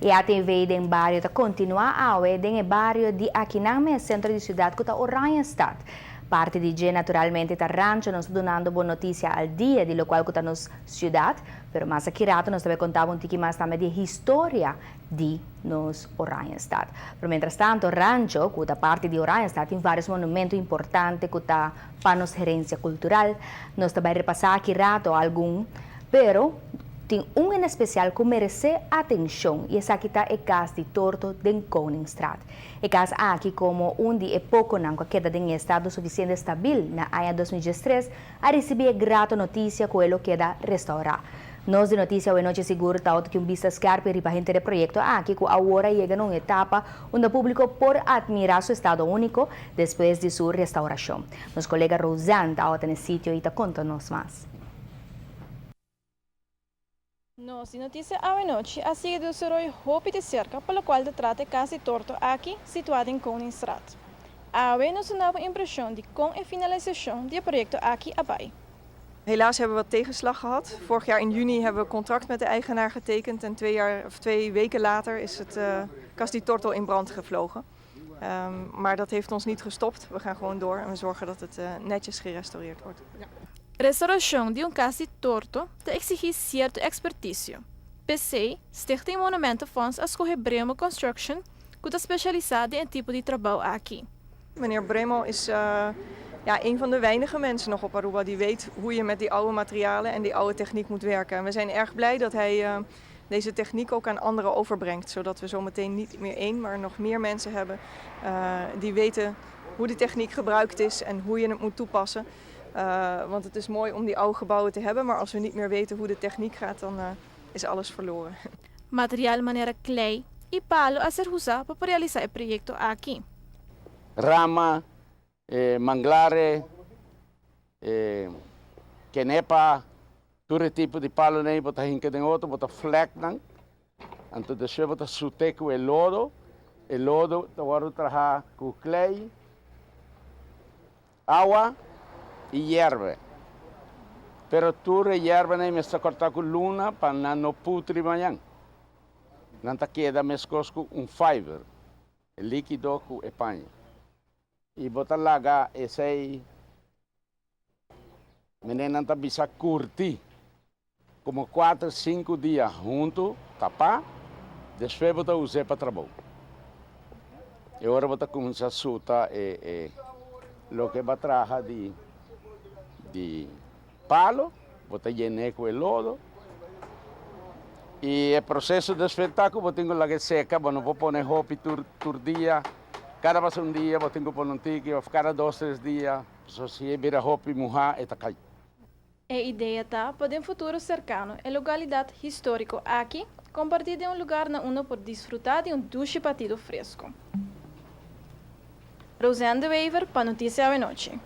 E a TV de barrio está continua a ver em barrio de Aquiname, centro de cidade, que está Oranjestad. Parte de dia, naturalmente, está rancho, nos donando boa notícia ao dia, de lo qual está nos cidade, pero mais aqui rato nós também contamos um pouquinho mais também de história de nos Oranjestad. Pero mientras tanto, rancho, que está parte de Oranjestad, tem vários monumentos importantes que está para nos gerência cultural. Nós também repassar aqui rato algum, pero tem um em especial que merece atenção, e esse aqui está o caso de Torto de Koningsstraat. O caso aqui, como de pouco não queda em estado suficiente estável na ano 2013, a receber grata notícia que ele queda restaurar. Nós de notícia hoje noite seguro está que vista scarpe para gente do projeto aqui que agora chega numa etapa onde o público por admirar seu estado único depois de sua restauração. Nosso colega Rosanne está no sítio e está contando-nos mais. Nossa notícia à noite a seguir do Soroi Hope de cerca, pelo qual trata caso torto aqui, situado em Koningsstraat. A nos nova impressão de com a finalisação do projeto aqui abai. Helaas hebben we wat tegenslag gehad. Vorig jaar in juni hebben we contract met de eigenaar getekend en 2 weken later is het Cas di Torto in brand gevlogen. Maar dat heeft ons niet gestopt. We gaan gewoon door en we zorgen dat het netjes gerestaureerd wordt. Ja. Restauração de Cas di Torto te exige certo expertise. PC, Stichting Monumentenfonds, escolhe Bremo Construction, que está specializada em tipo de trabalho aqui. Meneer Bremo is een van de weinige mensen nog op Aruba die weet hoe je met die oude materialen en die oude techniek moet werken. En we zijn erg blij dat hij deze techniek ook aan anderen overbrengt, zodat we zometeen niet meer één, maar nog meer mensen hebben die weten hoe de techniek gebruikt is en hoe je het moet toepassen. Want het is mooi om die oude gebouwen te hebben, maar als we niet meer weten hoe de techniek gaat, dan is alles verloren. Material maneira klei e palo a ser usado para realizar o projeto aqui. Rama, manglare, kenepa, todo tipo de palo nem bota hinca de outro, bota flek não. Então deixa bota sute com o lodo agora trabalhar com clay, água e hierba. Pero tu hierba nem me está cortar com luna para não putri amanhã. Não tá queda mescos com fiber, líquido com epanha. E botar lá esse aí, menina tá bisa curtir, como 4, 5 dias junto, tapar, depois botar usar para trabalho. E agora botar começar a soltar lo que vai trabalhar de palo, botar llenar com o lodo. E o processo de espetáculo, botar lá que seca, não vou pôr roupa por dia. Cada vez dia, eu tenho que pôr um tique, cada 2, 3 dias, se vira roupa e mojar, está cai. A ideia está para um futuro cercano, a localidade histórica aqui, compartilhar de lugar na uno por desfrutar de duche batido fresco. Rosanne de Wever, para Notícia à Noite.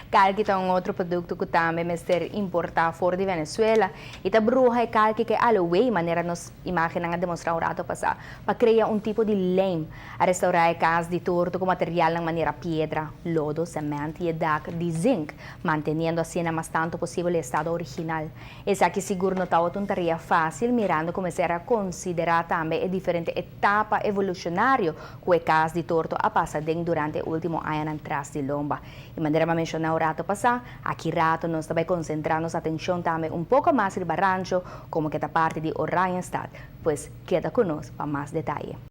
Calque é outro produto que também é importado fora de Venezuela. E a bruxa é calque que a maneira nos imaginamos a demonstrar um rato passar para criar tipo de leme a restaurar a casa de torto com material na maneira pedra, lodo, semente e dac de zinc, mantendo assim o mais tanto possível o estado original. Esse aqui seguro não está uma tarefa fácil, mirando como será considerar também a diferente etapa evolucionária que a casa de torto a passar durante o último ano atrás de lomba. E maneira mencionar o rato passar, aqui rato nós também concentramos a atenção também pouco mais no barrancho, como que da parte de Oranjestad, pois queda conosco para mais detalhes.